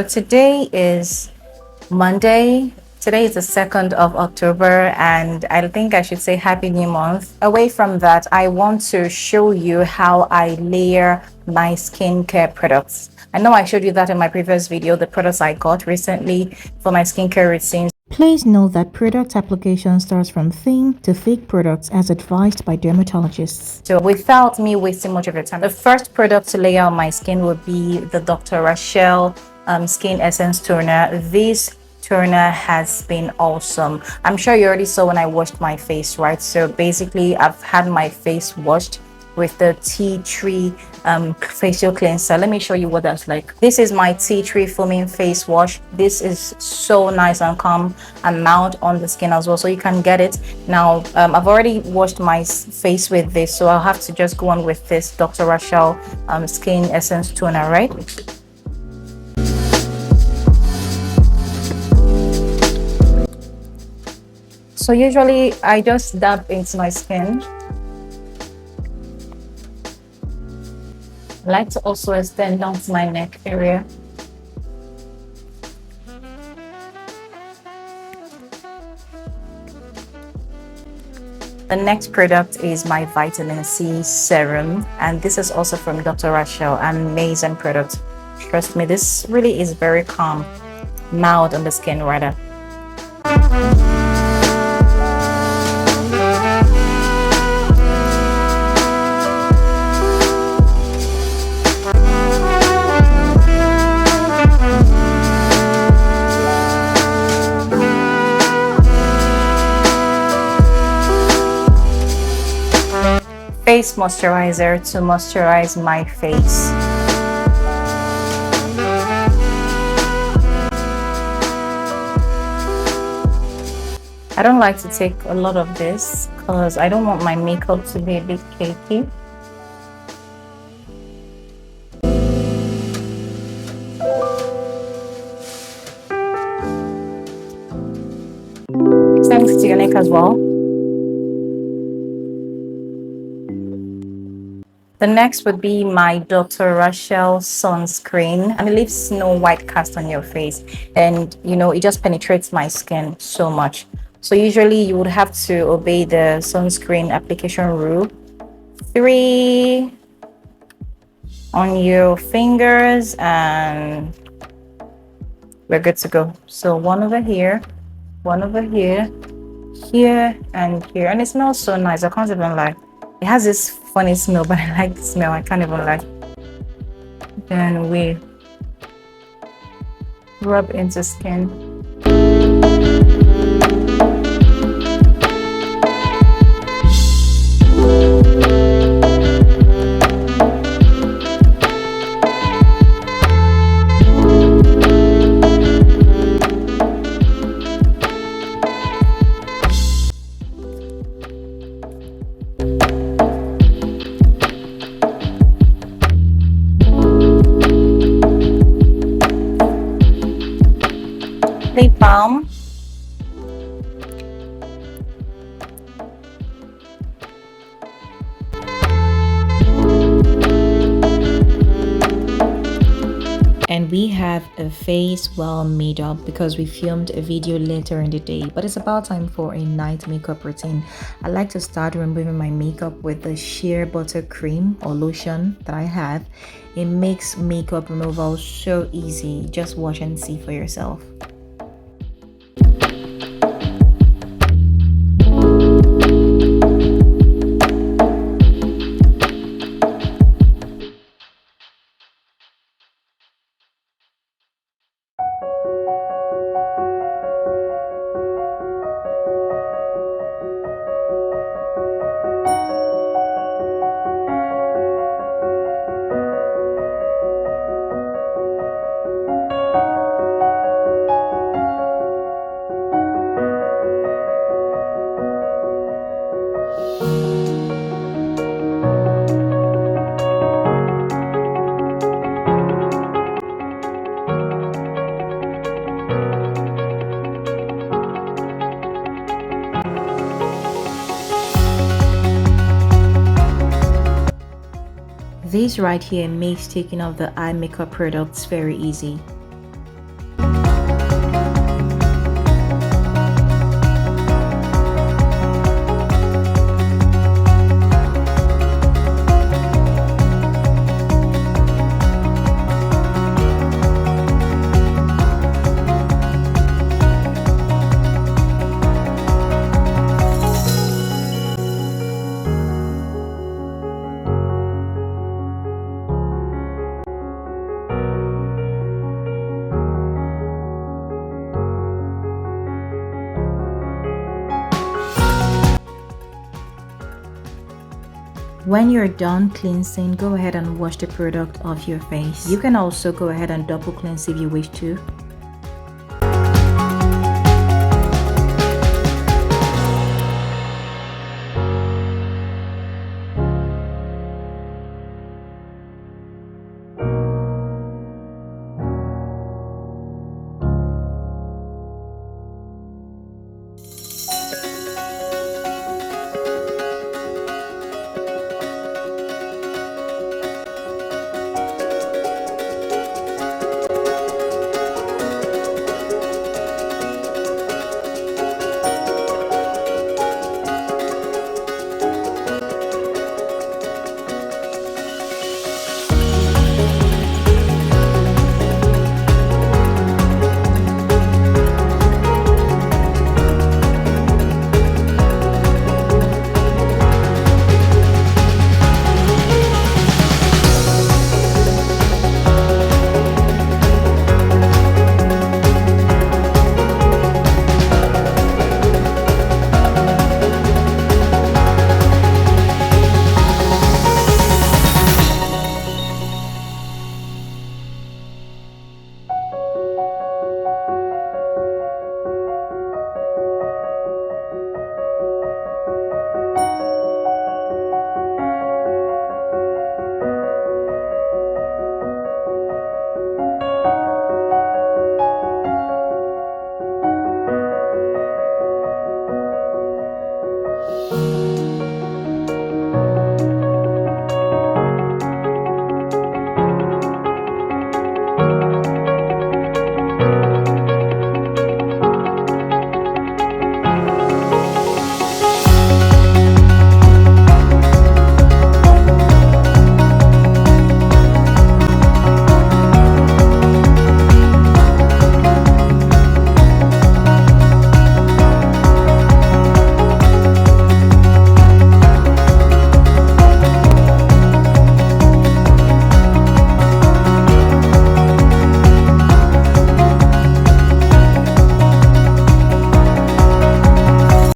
So today is Monday. Today is the 2nd of October, and I think I should say Happy New Month. Away from that, I want to show you how I layer my skincare products. I know I showed you that in my previous video, the products I got recently for my skincare routine. Please note that product application starts from thin to thick products as advised by dermatologists. So without me wasting much of your time, the first product to layer on my skin would be the Dr. Rachel Skin Essence Toner. This toner has been awesome. I'm sure you already saw when I washed my face, right? So basically, I've had my face washed with the tea tree facial cleanser. Let me show you what that's like. This is my tea tree foaming face wash. This is so nice and calm and mild on the skin as well, so you can get it now. I've already washed my face with this, so I'll have to just go on with this Dr. Rachel Skin Essence Toner, right? So usually I just dab into my skin. I like to also extend down to my neck area. The next product is my vitamin C serum, and this is also from Dr. Rachel. Amazing product. Trust me, this really is very calm, mild on the skin rather. Face moisturizer to moisturize my face. I don't like to take a lot of this because I don't want my makeup to be a bit cakey. Thanks to your neck as well. The next would be my Dr. Rachel sunscreen, and it leaves no white cast on your face, and it just penetrates my skin so much. So usually you would have to obey the sunscreen application rule. 3 on your fingers and we're good to go. So 1 over here, 1 over here, here and here, and it smells so nice. I can't even lie. It has this funny smell, but I like the smell. I can't even lie. Then we rub into skin. Lip balm. And we have a face well made up because we filmed a video later in the day, but it's about time for a night makeup routine. I like to start removing my makeup with the sheer butter cream or lotion that I have. It makes makeup removal so easy. Just watch and see for yourself. This right here makes taking off the eye makeup products very easy. When you're done cleansing, go ahead and wash the product off your face. You can also go ahead and double cleanse if you wish to.